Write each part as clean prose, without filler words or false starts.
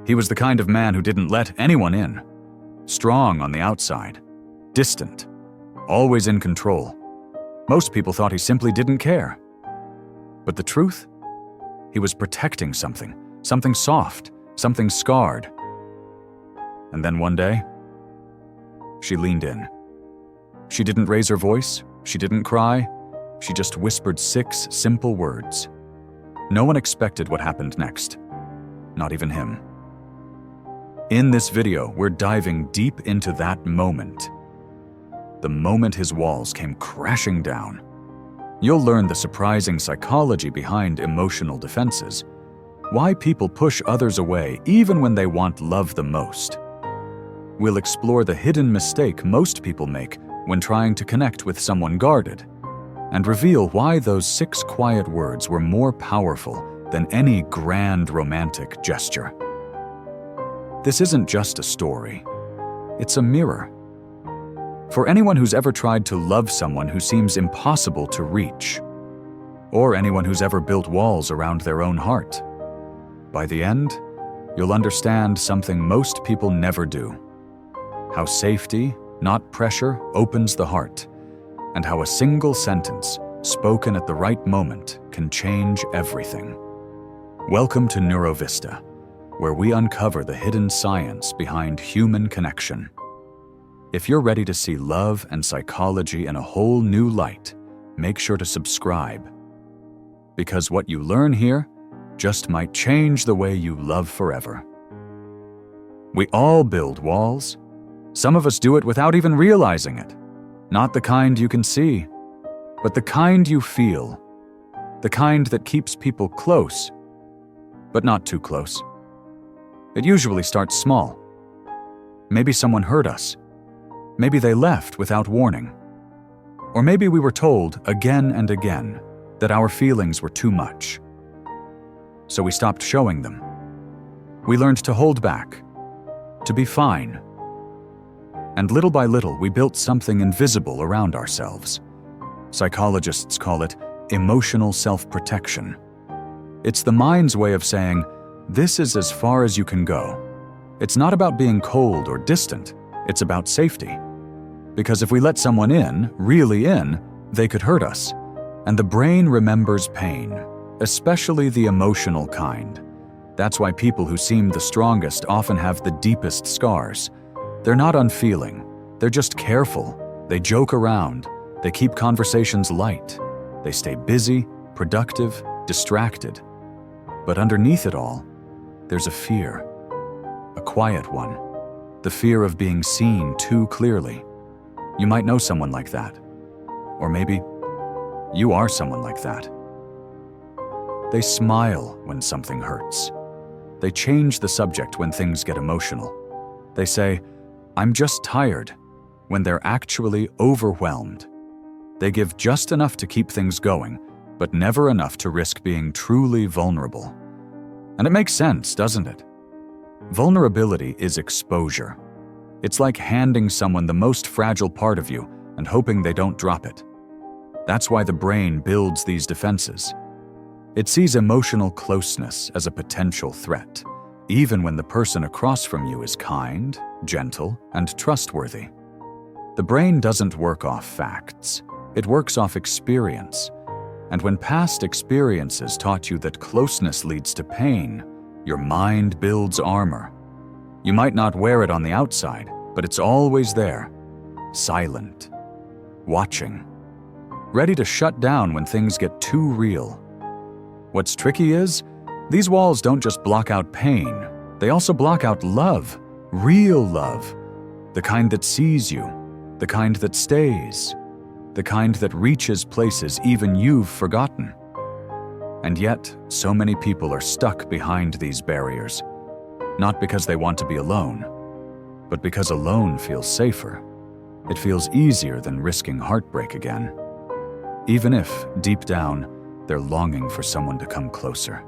He was the kind of man who didn't let anyone in. Strong on the outside, distant, always in control. Most people thought he simply didn't care. But the truth? He was protecting something soft, something scarred. And then one day, she leaned in. She didn't raise her voice, she didn't cry, she just whispered 6 simple words. No one expected what happened next, not even him. In this video, we're diving deep into that moment. The moment his walls came crashing down. You'll learn the surprising psychology behind emotional defenses, why people push others away even when they want love the most. We'll explore the hidden mistake most people make when trying to connect with someone guarded, and reveal why those 6 quiet words were more powerful than any grand romantic gesture. This isn't just a story, it's a mirror. For anyone who's ever tried to love someone who seems impossible to reach, or anyone who's ever built walls around their own heart. By the end, you'll understand something most people never do. How safety, not pressure, opens the heart, and how a single sentence, spoken at the right moment, can change everything. Welcome to NeuroVista, where we uncover the hidden science behind human connection. If you're ready to see love and psychology in a whole new light, make sure to subscribe. Because what you learn here just might change the way you love forever. We all build walls. Some of us do it without even realizing it. Not the kind you can see, but the kind you feel. The kind that keeps people close, but not too close. It usually starts small. Maybe someone hurt us. Maybe they left without warning. Or maybe we were told again and again that our feelings were too much. So we stopped showing them. We learned to hold back, to be fine. And little by little, we built something invisible around ourselves. Psychologists call it emotional self-protection. It's the mind's way of saying, this is as far as you can go. It's not about being cold or distant, it's about safety. Because if we let someone in, really in, they could hurt us. And the brain remembers pain, especially the emotional kind. That's why people who seem the strongest often have the deepest scars. They're not unfeeling, they're just careful. They joke around, they keep conversations light. They stay busy, productive, distracted. But underneath it all, there's a fear, a quiet one. The fear of being seen too clearly. You might know someone like that. Or maybe you are someone like that. They smile when something hurts. They change the subject when things get emotional. They say, I'm just tired, when they're actually overwhelmed. They give just enough to keep things going, but never enough to risk being truly vulnerable. And it makes sense, doesn't it? Vulnerability is exposure. It's like handing someone the most fragile part of you and hoping they don't drop it. That's why the brain builds these defenses. It sees emotional closeness as a potential threat, even when the person across from you is kind, gentle, and trustworthy. The brain doesn't work off facts. It works off experience. And when past experiences taught you that closeness leads to pain, your mind builds armor. You might not wear it on the outside, but it's always there, silent, watching, ready to shut down when things get too real. What's tricky is, these walls don't just block out pain, they also block out love, real love, the kind that sees you, the kind that stays, the kind that reaches places even you've forgotten. And yet, so many people are stuck behind these barriers, not because they want to be alone, but because alone feels safer. It feels easier than risking heartbreak again, even if, deep down, they're longing for someone to come closer,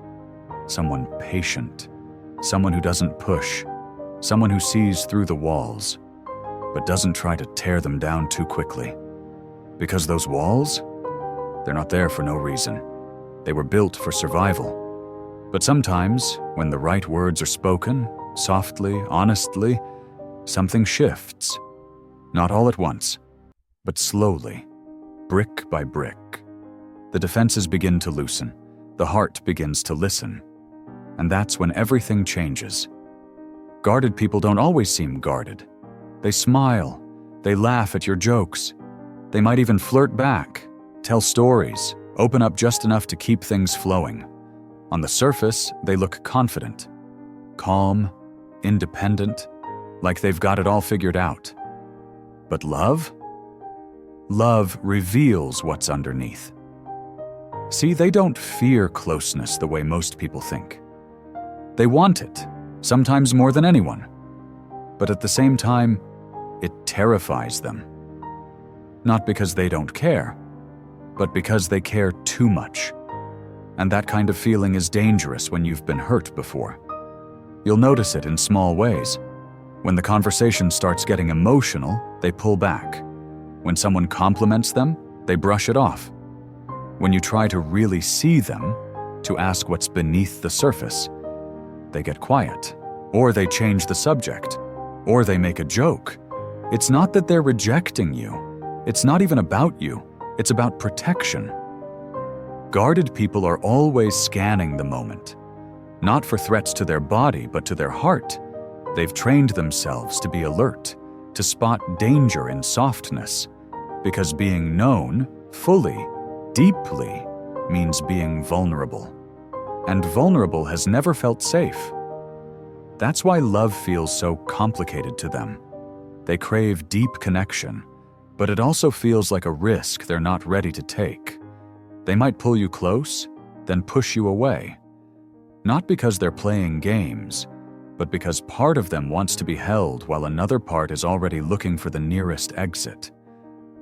someone patient, someone who doesn't push, someone who sees through the walls, but doesn't try to tear them down too quickly. Because those walls, they're not there for no reason. They were built for survival. But sometimes, when the right words are spoken, softly, honestly, something shifts. Not all at once, but slowly, brick by brick. The defenses begin to loosen. The heart begins to listen. And that's when everything changes. Guarded people don't always seem guarded. They smile. They laugh at your jokes. They might even flirt back, tell stories, open up just enough to keep things flowing. On the surface, they look confident, calm, independent, like they've got it all figured out. But love? Love reveals what's underneath. See, they don't fear closeness the way most people think. They want it, sometimes more than anyone. But at the same time, it terrifies them. Not because they don't care, but because they care too much. And that kind of feeling is dangerous when you've been hurt before. You'll notice it in small ways. When the conversation starts getting emotional, they pull back. When someone compliments them, they brush it off. When you try to really see them, to ask what's beneath the surface, they get quiet, or they change the subject, or they make a joke. It's not that they're rejecting you. It's not even about you. It's about protection. Guarded people are always scanning the moment, not for threats to their body, but to their heart. They've trained themselves to be alert, to spot danger in softness, because being known fully, deeply, means being vulnerable. And vulnerable has never felt safe. That's why love feels so complicated to them. They crave deep connection, but it also feels like a risk they're not ready to take. They might pull you close, then push you away. Not because they're playing games, but because part of them wants to be held while another part is already looking for the nearest exit.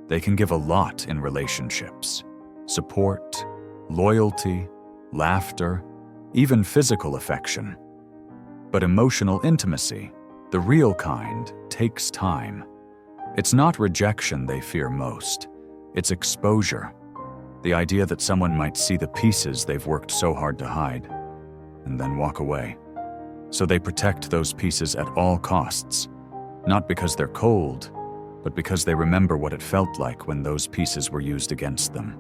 They can give a lot in relationships: support, loyalty, laughter, even physical affection. But emotional intimacy, the real kind, takes time. It's not rejection they fear most. It's exposure. The idea that someone might see the pieces they've worked so hard to hide, and then walk away. So they protect those pieces at all costs, not because they're cold, but because they remember what it felt like when those pieces were used against them.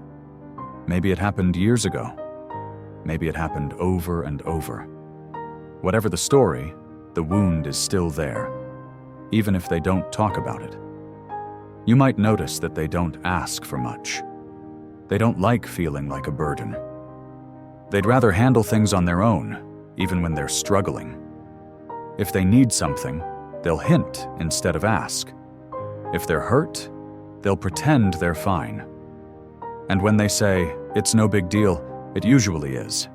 Maybe it happened years ago. Maybe it happened over and over. Whatever the story, the wound is still there, even if they don't talk about it. You might notice that they don't ask for much. They don't like feeling like a burden. They'd rather handle things on their own, even when they're struggling. If they need something, they'll hint instead of ask. If they're hurt, they'll pretend they're fine. And when they say, "It's no big deal," it usually is.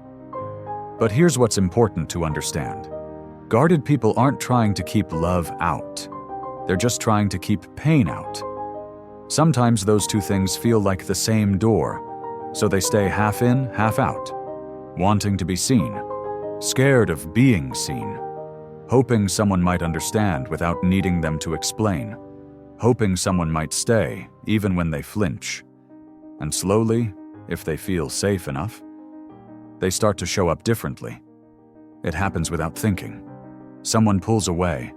But here's what's important to understand. Guarded people aren't trying to keep love out. They're just trying to keep pain out. Sometimes those two things feel like the same door, so they stay half in, half out, wanting to be seen, scared of being seen, hoping someone might understand without needing them to explain, hoping someone might stay even when they flinch. And slowly, if they feel safe enough, they start to show up differently. It happens without thinking. Someone pulls away,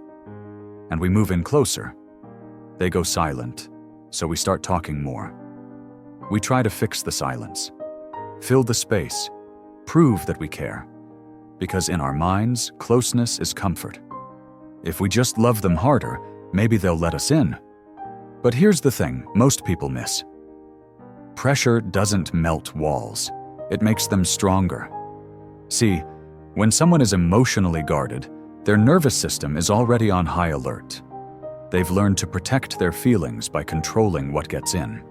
and we move in closer. They go silent, so we start talking more. We try to fix the silence, fill the space, prove that we care. Because in our minds, closeness is comfort. If we just love them harder, maybe they'll let us in. But here's the thing most people miss. Pressure doesn't melt walls. It makes them stronger. See, when someone is emotionally guarded, their nervous system is already on high alert. They've learned to protect their feelings by controlling what gets in.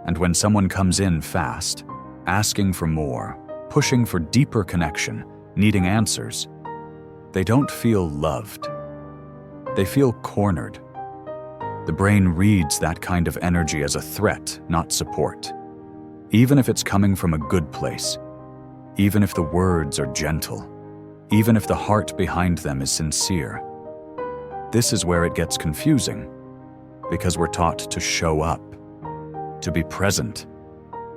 And when someone comes in fast, asking for more, pushing for deeper connection, needing answers, they don't feel loved. They feel cornered. The brain reads that kind of energy as a threat, not support. Even if it's coming from a good place, even if the words are gentle, even if the heart behind them is sincere. This is where it gets confusing, because we're taught to show up, to be present,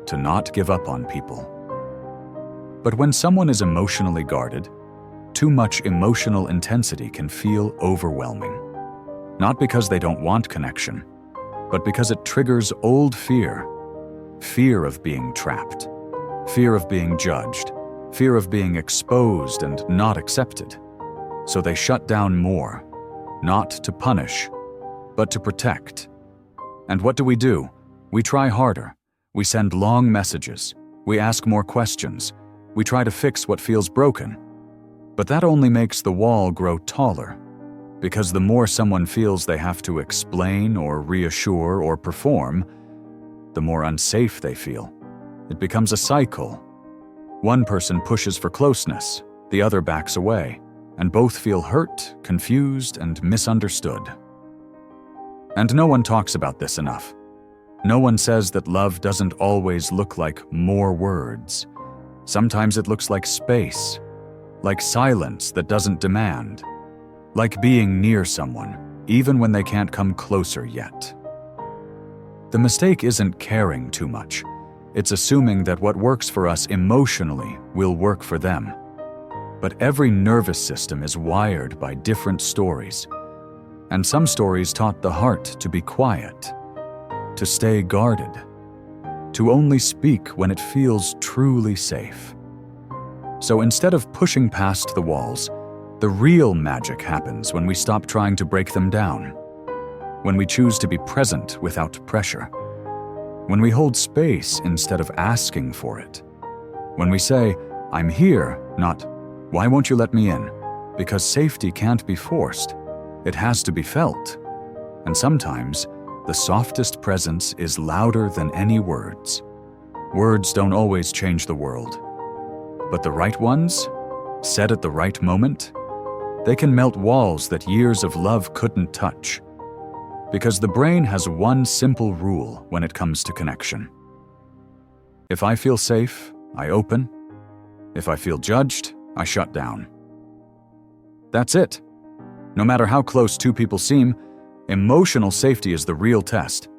to not give up on people. But when someone is emotionally guarded, too much emotional intensity can feel overwhelming. Not because they don't want connection, but because it triggers old fear. Fear of being trapped, fear of being judged, fear of being exposed and not accepted. So they shut down more, not to punish, but to protect. And what do? We try harder. We send long messages. We ask more questions. We try to fix what feels broken. But that only makes the wall grow taller, because the more someone feels they have to explain or reassure or perform, the more unsafe they feel. It becomes a cycle. One person pushes for closeness, the other backs away, and both feel hurt, confused, and misunderstood. And no one talks about this enough. No one says that love doesn't always look like more words. Sometimes it looks like space, like silence that doesn't demand, like being near someone, even when they can't come closer yet. The mistake isn't caring too much. It's assuming that what works for us emotionally will work for them. But every nervous system is wired by different stories. And some stories taught the heart to be quiet, to stay guarded, to only speak when it feels truly safe. So instead of pushing past the walls, the real magic happens when we stop trying to break them down, when we choose to be present without pressure, when we hold space instead of asking for it, when we say, "I'm here," not, "Why won't you let me in?" Because safety can't be forced. It has to be felt. And sometimes, the softest presence is louder than any words. Words don't always change the world. But the right ones, said at the right moment, they can melt walls that years of love couldn't touch. Because the brain has one simple rule when it comes to connection. If I feel safe, I open. If I feel judged, I shut down. That's it. No matter how close two people seem, emotional safety is the real test.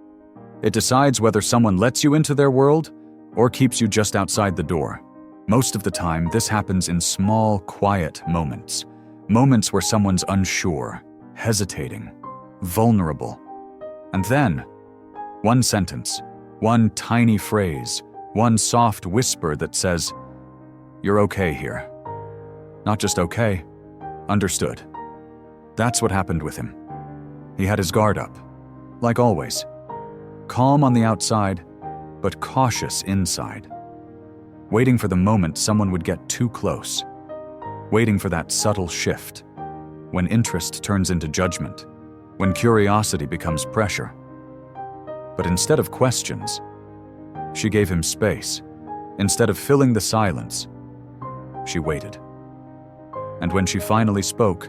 It decides whether someone lets you into their world or keeps you just outside the door. Most of the time, this happens in small, quiet moments. Moments where someone's unsure, hesitating, vulnerable. And then, one sentence, one tiny phrase, one soft whisper that says, "You're okay here." Not just okay, understood. That's what happened with him. He had his guard up, like always. Calm on the outside, but cautious inside. Waiting for the moment someone would get too close. Waiting for that subtle shift, when interest turns into judgment, when curiosity becomes pressure. But instead of questions, she gave him space. Instead of filling the silence, she waited. And when she finally spoke,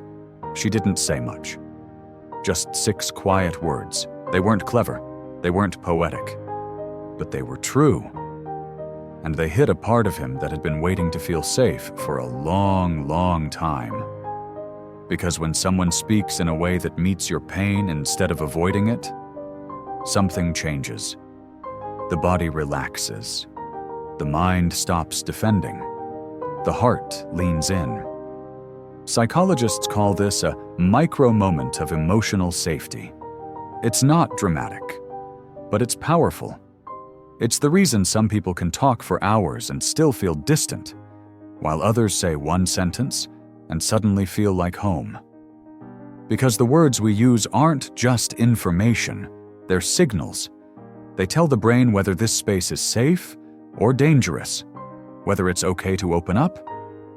she didn't say much. Just 6 quiet words. They weren't clever, they weren't poetic, but they were true. And they hit a part of him that had been waiting to feel safe for a long, long time. Because when someone speaks in a way that meets your pain instead of avoiding it, something changes. The body relaxes. The mind stops defending. The heart leans in. Psychologists call this a micro moment of emotional safety. It's not dramatic, but it's powerful. It's the reason some people can talk for hours and still feel distant, while others say one sentence and suddenly feel like home. Because the words we use aren't just information, they're signals. They tell the brain whether this space is safe or dangerous, whether it's okay to open up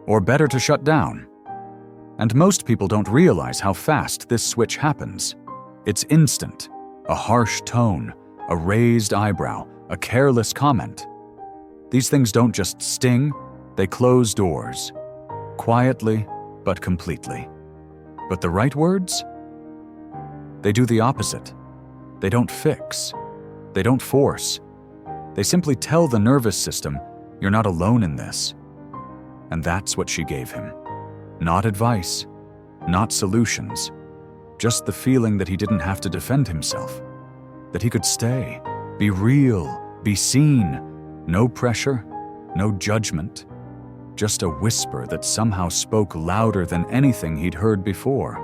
or better to shut down. And most people don't realize how fast this switch happens. It's instant. A harsh tone, a raised eyebrow, a careless comment. These things don't just sting, they close doors. Quietly, but completely. But the right words? They do the opposite. They don't fix. They don't force. They simply tell the nervous system, "You're not alone in this." And that's what she gave him. Not advice, not solutions, just the feeling that he didn't have to defend himself, that he could stay, be real, be seen, no pressure, no judgment, just a whisper that somehow spoke louder than anything he'd heard before.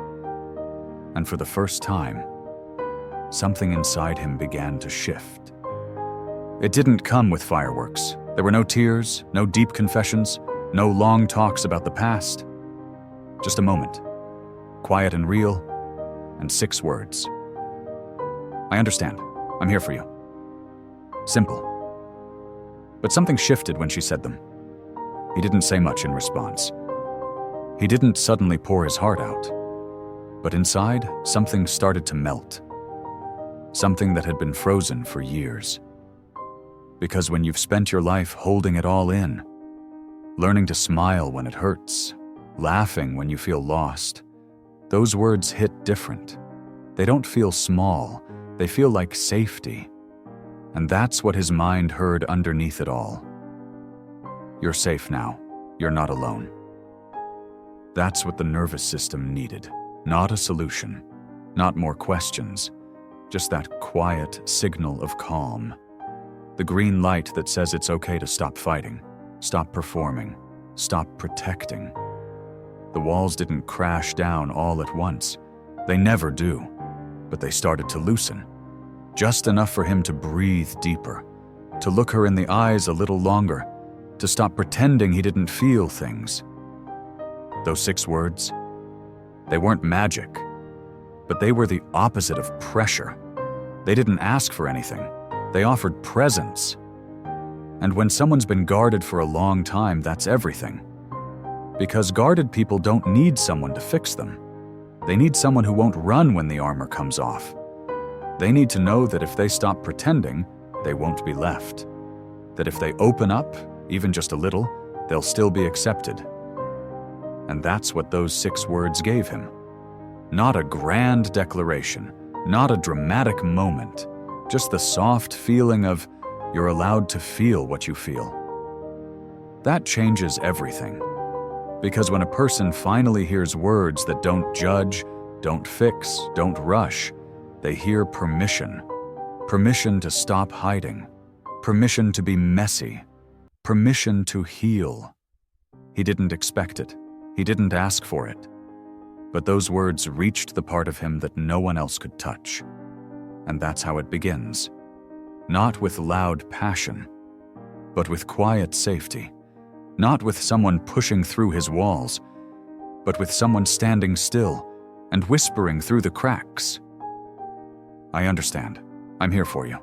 And for the first time, something inside him began to shift. It didn't come with fireworks. There were no tears, no deep confessions, no long talks about the past. Just a moment, quiet and real, and 6 words. I understand. I'm here for you. Simple. But something shifted when she said them. He didn't say much in response. He didn't suddenly pour his heart out. But inside, something started to melt. Something that had been frozen for years. Because when you've spent your life holding it all in, learning to smile when it hurts, laughing when you feel lost, those words hit different. They don't feel small, they feel like safety. And that's what his mind heard underneath it all. You're safe now. You're not alone. That's what the nervous system needed. Not a solution, not more questions, just that quiet signal of calm. The green light that says it's okay to stop fighting, stop performing, stop protecting. The walls didn't crash down all at once. They never do, but they started to loosen. Just enough for him to breathe deeper, to look her in the eyes a little longer, to stop pretending he didn't feel things. Those 6 words, they weren't magic, but they were the opposite of pressure. They didn't ask for anything. They offered presence. And when someone's been guarded for a long time, that's everything. Because guarded people don't need someone to fix them. They need someone who won't run when the armor comes off. They need to know that if they stop pretending, they won't be left. That if they open up, even just a little, they'll still be accepted. And that's what those 6 words gave him. Not a grand declaration, not a dramatic moment, just the soft feeling of you're allowed to feel what you feel. That changes everything. Because when a person finally hears words that don't judge, don't fix, don't rush, they hear permission. Permission to stop hiding. Permission to be messy. Permission to heal. He didn't expect it. He didn't ask for it. But those words reached the part of him that no one else could touch. And that's how it begins. Not with loud passion, but with quiet safety. Not with someone pushing through his walls, but with someone standing still and whispering through the cracks. I understand. I'm here for you.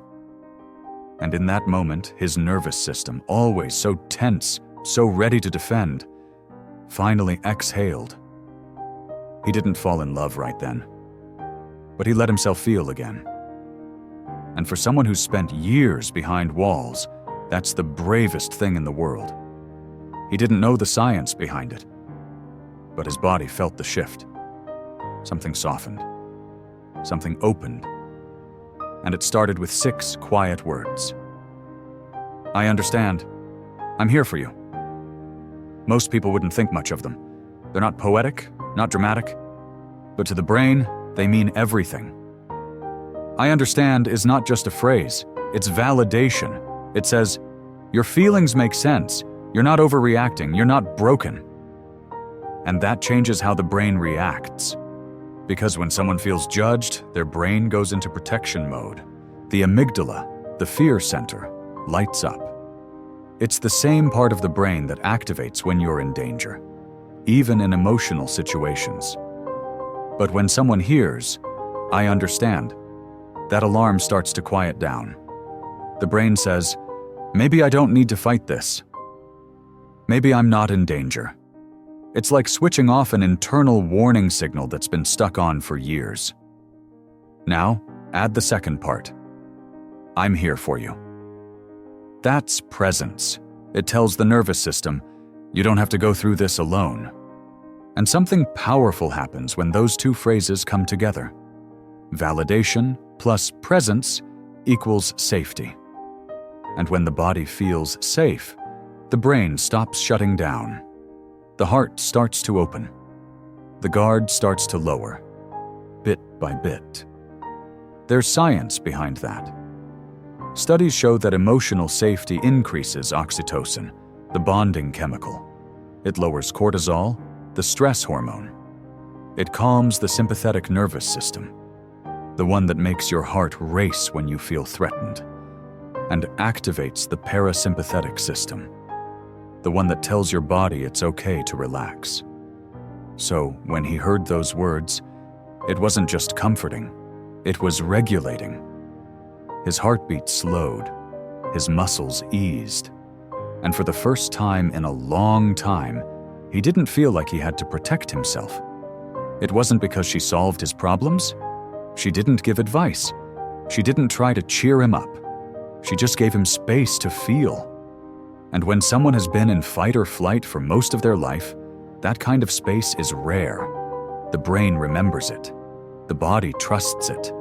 And in that moment, his nervous system, always so tense, so ready to defend, finally exhaled. He didn't fall in love right then, but he let himself feel again. And for someone who's spent years behind walls, that's the bravest thing in the world. He didn't know the science behind it, but his body felt the shift. Something softened. Something opened. And it started with 6 quiet words. I understand. I'm here for you. Most people wouldn't think much of them. They're not poetic, not dramatic, but to the brain, they mean everything. I understand is not just a phrase, it's validation. It says, your feelings make sense. You're not overreacting. You're not broken. And that changes how the brain reacts. Because when someone feels judged, their brain goes into protection mode. The amygdala, the fear center, lights up. It's the same part of the brain that activates when you're in danger, even in emotional situations. But when someone hears, I understand, that alarm starts to quiet down. The brain says, maybe I don't need to fight this. Maybe I'm not in danger. It's like switching off an internal warning signal that's been stuck on for years. Now, add the second part. I'm here for you. That's presence. It tells the nervous system, you don't have to go through this alone. And something powerful happens when those 2 phrases come together. Validation plus presence equals safety. And when the body feels safe, the brain stops shutting down. The heart starts to open. The guard starts to lower, bit by bit. There's science behind that. Studies show that emotional safety increases oxytocin, the bonding chemical. It lowers cortisol, the stress hormone. It calms the sympathetic nervous system, the one that makes your heart race when you feel threatened, and activates the parasympathetic system, the one that tells your body it's okay to relax. So when he heard those words, it wasn't just comforting, it was regulating. His heartbeat slowed, his muscles eased, and for the first time in a long time, he didn't feel like he had to protect himself. It wasn't because she solved his problems. She didn't give advice. She didn't try to cheer him up. She just gave him space to feel. And when someone has been in fight or flight for most of their life, that kind of space is rare. The brain remembers it. The body trusts it.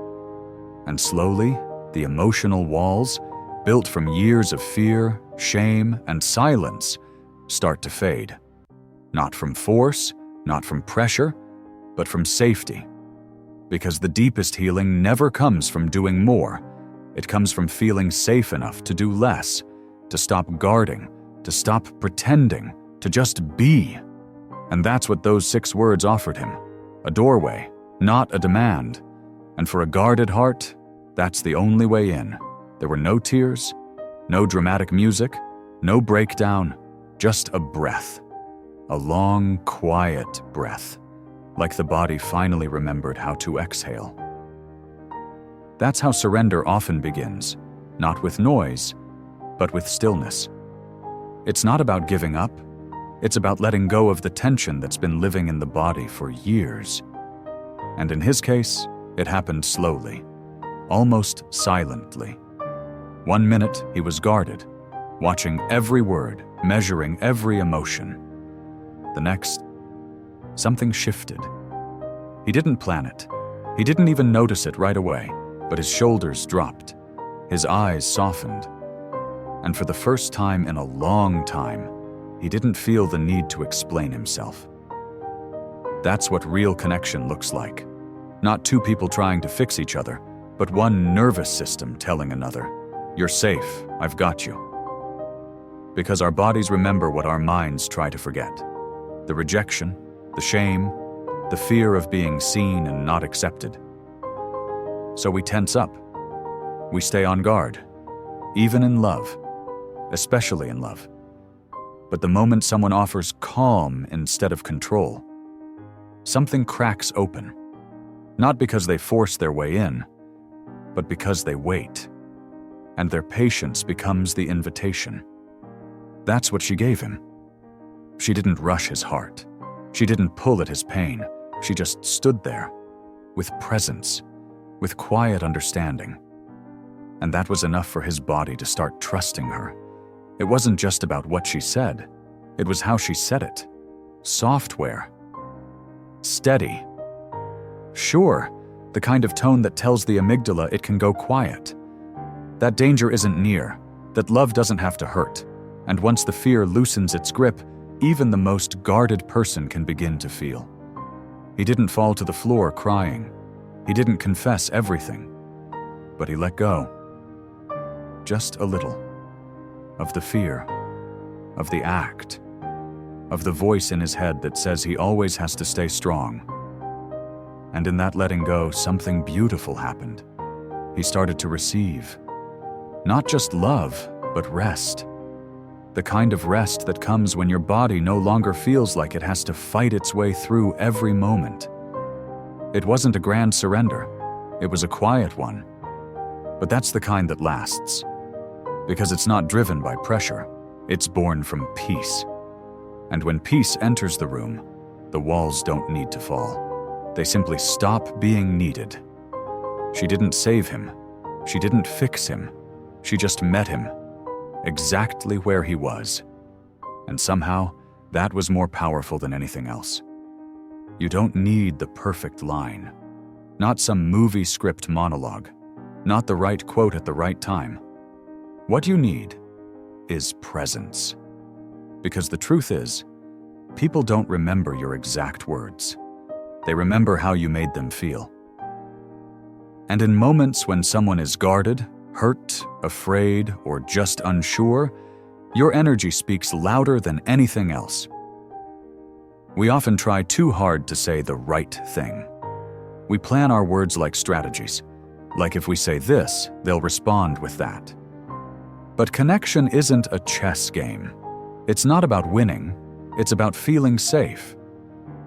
And slowly, the emotional walls, built from years of fear, shame, and silence, start to fade. Not from force, not from pressure, but from safety. Because the deepest healing never comes from doing more. It comes from feeling safe enough to do less, to stop guarding, to stop pretending, to just be. And that's what those 6 words offered him. A doorway, not a demand. And for a guarded heart, that's the only way in. There were no tears, no dramatic music, no breakdown, just a breath. A long, quiet breath, like the body finally remembered how to exhale. That's how surrender often begins, not with noise, but with stillness. It's not about giving up, it's about letting go of the tension that's been living in the body for years. And in his case, it happened slowly, almost silently. 1 minute, he was guarded, watching every word, measuring every emotion. The next, something shifted. He didn't plan it. He didn't even notice it right away, but his shoulders dropped. His eyes softened. And for the first time in a long time, he didn't feel the need to explain himself. That's what real connection looks like. Not 2 people trying to fix each other, but one nervous system telling another, "You're safe, I've got you." Because our bodies remember what our minds try to forget. The rejection, the shame, the fear of being seen and not accepted. So we tense up. We stay on guard, even in love, especially in love. But the moment someone offers calm instead of control, something cracks open. Not because they force their way in, but because they wait. And their patience becomes the invitation. That's what she gave him. She didn't rush his heart. She didn't pull at his pain. She just stood there, with presence, with quiet understanding. And that was enough for his body to start trusting her. It wasn't just about what she said. It was how she said it. Software. Steady. Sure, the kind of tone that tells the amygdala it can go quiet. That danger isn't near, that love doesn't have to hurt. And once the fear loosens its grip, even the most guarded person can begin to feel. He didn't fall to the floor crying. He didn't confess everything. But he let go. Just a little. Of the fear. Of the act. Of the voice in his head that says he always has to stay strong. And in that letting go, something beautiful happened. He started to receive. Not just love, but rest. The kind of rest that comes when your body no longer feels like it has to fight its way through every moment. It wasn't a grand surrender. It was a quiet one. But that's the kind that lasts. Because it's not driven by pressure. It's born from peace. And when peace enters the room, the walls don't need to fall. They simply stop being needed. She didn't save him. She didn't fix him. She just met him. Exactly where he was. And somehow, that was more powerful than anything else. You don't need the perfect line. Not some movie script monologue. Not the right quote at the right time. What you need is presence. Because the truth is, people don't remember your exact words. They remember how you made them feel. And in moments when someone is guarded, hurt, afraid, or just unsure, your energy speaks louder than anything else. We often try too hard to say the right thing. We plan our words like strategies. Like if we say this, they'll respond with that. But connection isn't a chess game. It's not about winning. It's about feeling safe.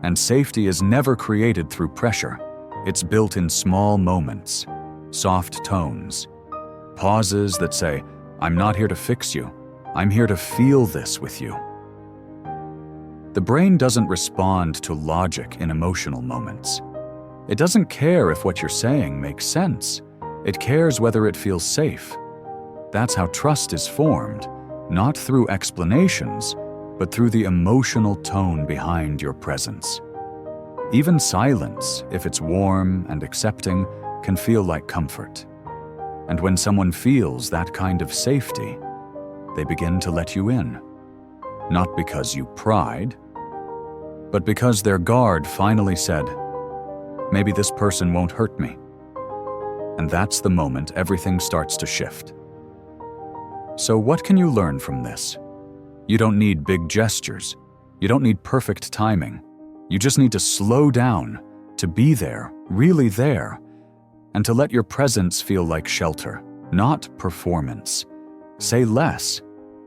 And safety is never created through pressure. It's built in small moments, soft tones, pauses that say, "I'm not here to fix you. I'm here to feel this with you." The brain doesn't respond to logic in emotional moments. It doesn't care if what you're saying makes sense. It cares whether it feels safe. That's how trust is formed, not through explanations, but through the emotional tone behind your presence. Even silence, if it's warm and accepting, can feel like comfort. And when someone feels that kind of safety, they begin to let you in. Not because you pried, but because their guard finally said, "Maybe this person won't hurt me." And that's the moment everything starts to shift. So what can you learn from this? You don't need big gestures. You don't need perfect timing. You just need to slow down, to be there, really there, and to let your presence feel like shelter, not performance. Say less,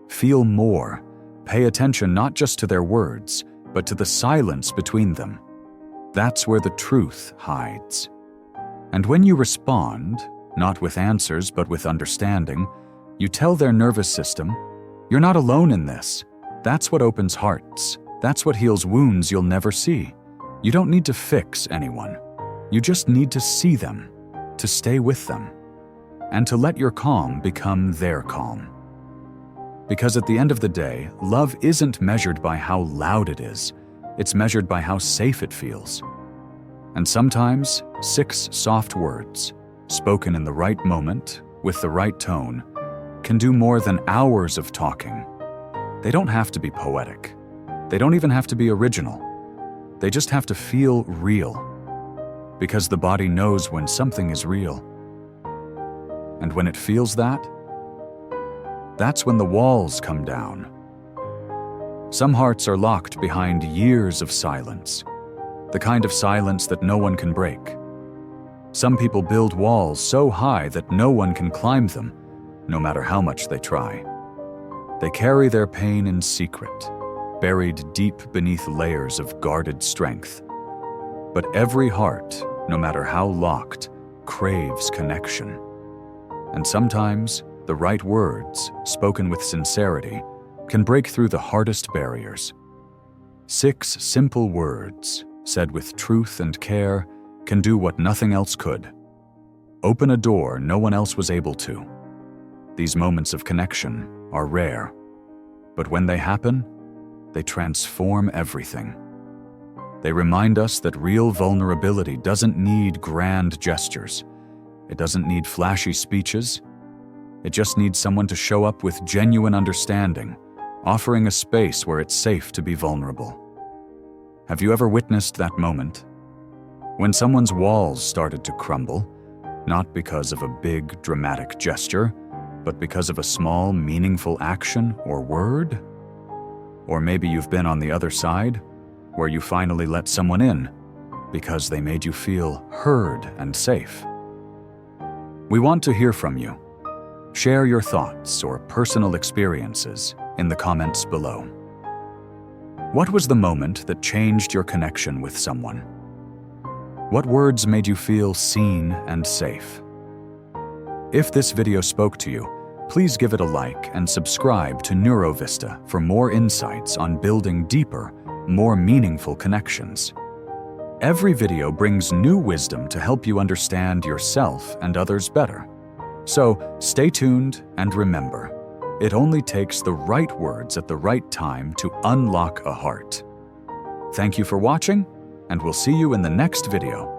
feel more, pay attention not just to their words, but to the silence between them. That's where the truth hides. And when you respond, not with answers but with understanding, you tell their nervous system, "You're not alone in this." That's what opens hearts. That's what heals wounds you'll never see. You don't need to fix anyone. You just need to see them, to stay with them, and to let your calm become their calm. Because at the end of the day, love isn't measured by how loud it is. It's measured by how safe it feels. And sometimes, 6 soft words, spoken in the right moment, with the right tone, can do more than hours of talking. They don't have to be poetic. They don't even have to be original. They just have to feel real. Because the body knows when something is real. And when it feels that, that's when the walls come down. Some hearts are locked behind years of silence, the kind of silence that no one can break. Some people build walls so high that no one can climb them, no matter how much they try. They carry their pain in secret, buried deep beneath layers of guarded strength. But every heart, no matter how locked, craves connection. And sometimes, the right words, spoken with sincerity, can break through the hardest barriers. 6 simple words, said with truth and care, can do what nothing else could. Open a door no one else was able to. These moments of connection are rare, but when they happen, they transform everything. They remind us that real vulnerability doesn't need grand gestures. It doesn't need flashy speeches. It just needs someone to show up with genuine understanding, offering a space where it's safe to be vulnerable. Have you ever witnessed that moment? When someone's walls started to crumble, not because of a big, dramatic gesture, but because of a small, meaningful action or word? Or maybe you've been on the other side, where you finally let someone in because they made you feel heard and safe. We want to hear from you. Share your thoughts or personal experiences in the comments below. What was the moment that changed your connection with someone? What words made you feel seen and safe? If this video spoke to you, please give it a like and subscribe to NeuroVista for more insights on building deeper, more meaningful connections. Every video brings new wisdom to help you understand yourself and others better. So stay tuned and remember, it only takes the right words at the right time to unlock a heart. Thank you for watching, and we'll see you in the next video.